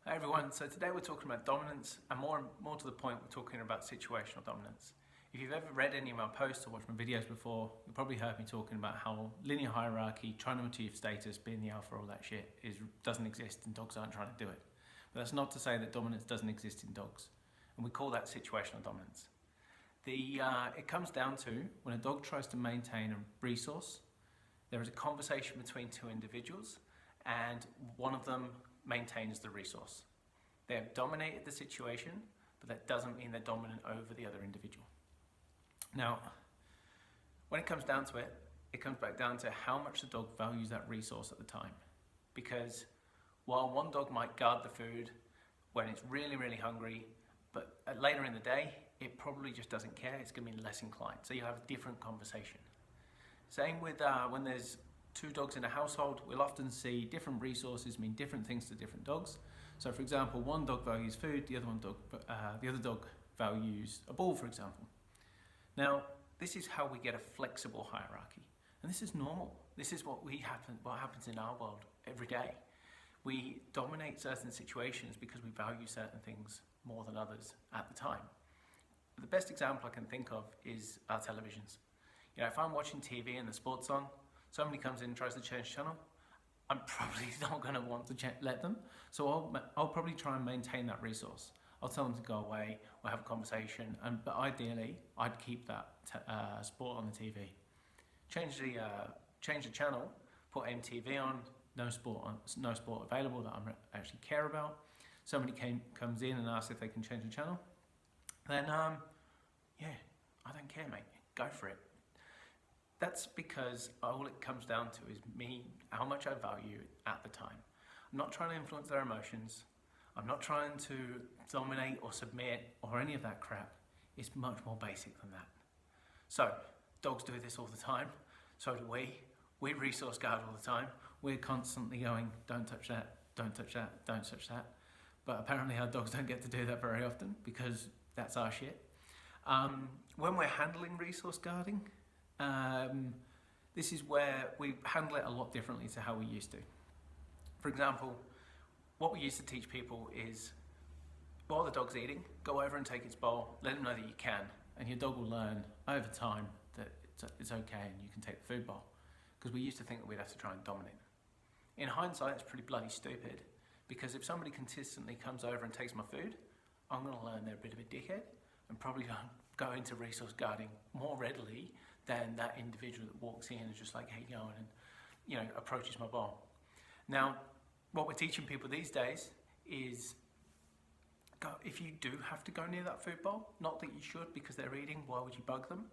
Hi everyone, so today we're talking about dominance, and more to the point, we're talking about situational dominance. If you've ever read any of my posts or watched my videos before, you've probably heard me talking about how linear hierarchy, trying to achieve status, being the alpha, all that shit doesn't exist and dogs aren't trying to do it. But that's not to say that dominance doesn't exist in dogs, and we call that situational dominance. It comes down to when a dog tries to maintain a resource, there is a conversation between two individuals and one of them maintains the resource. They have dominated the situation, but that doesn't mean they're dominant over the other individual. Now, when it comes down to it, it comes back down to how much the dog values that resource at the time. Because while one dog might guard the food when it's really, really hungry, but later in the day, it probably just doesn't care, it's going to be less inclined. So you have a different conversation. Same with when there's two dogs in a household, we'll often see different resources mean different things to different dogs. So for example, one dog values food, the other dog values a ball, for example. Now, this is how we get a flexible hierarchy. And this is normal. This is what happens in our world every day. We dominate certain situations because we value certain things more than others at the time. The best example I can think of is our televisions. You know, if I'm watching TV and the sport's on, somebody comes in and tries to change channel, I'm probably not going to want to let them. So I'll probably try and maintain that resource. I'll tell them to go away, we'll have a conversation, but ideally, I'd keep that sport on the TV. Change the channel, put MTV on, no sport available that I actually care about. Somebody comes in and asks if they can change the channel, then yeah, I don't care, mate, go for it. That's because all it comes down to is me, how much I value it at the time. I'm not trying to influence their emotions. I'm not trying to dominate or submit or any of that crap. It's much more basic than that. So, dogs do this all the time. So do we. We resource guard all the time. We're constantly going, don't touch that, don't touch that, don't touch that. But apparently our dogs don't get to do that very often because that's our shit. When we're handling resource guarding, this is where we handle it a lot differently to how we used to. For example, what we used to teach people is, while the dog's eating, go over and take its bowl, let them know that you can, and your dog will learn over time that it's okay and you can take the food bowl. Because we used to think that we'd have to try and dominate them. In hindsight, it's pretty bloody stupid, because if somebody consistently comes over and takes my food, I'm going to learn they're a bit of a dickhead and probably go into resource guarding more readily than that individual that walks in and is just like, hey, going, and, you know, approaches my bowl. Now, what we're teaching people these days is, if you do have to go near that food bowl, not that you should because they're eating, why would you bug them?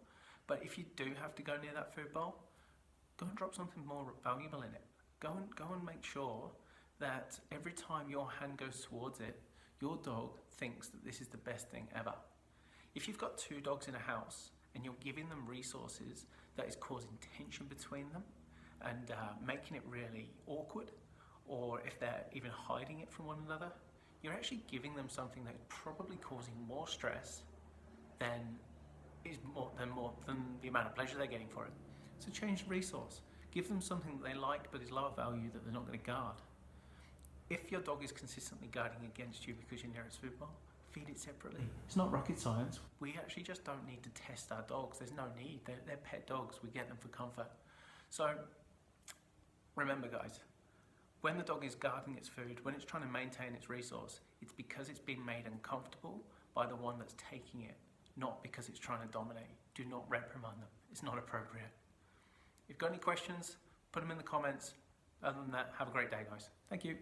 But if you do have to go near that food bowl, go and drop something more valuable in it. Go and make sure that every time your hand goes towards it, your dog thinks that this is the best thing ever. If you've got two dogs in a house and you're giving them resources that is causing tension between them and making it really awkward, or if they're even hiding it from one another, you're actually giving them something that is probably causing more stress than the amount of pleasure they're getting for it. So change the resource. Give them something that they like but is lower value that they're not going to guard. If your dog is consistently guarding against you because you're near its food bowl, feed it separately. It's not rocket science. We actually just don't need to test our dogs. There's no need. They're pet dogs. We get them for comfort. So remember, guys, when the dog is guarding its food, when it's trying to maintain its resource, it's because it's been made uncomfortable by the one that's taking it, not because it's trying to dominate. Do not reprimand them. It's not appropriate. If you've got any questions, put them in the comments. Other than that, have a great day, guys. Thank you.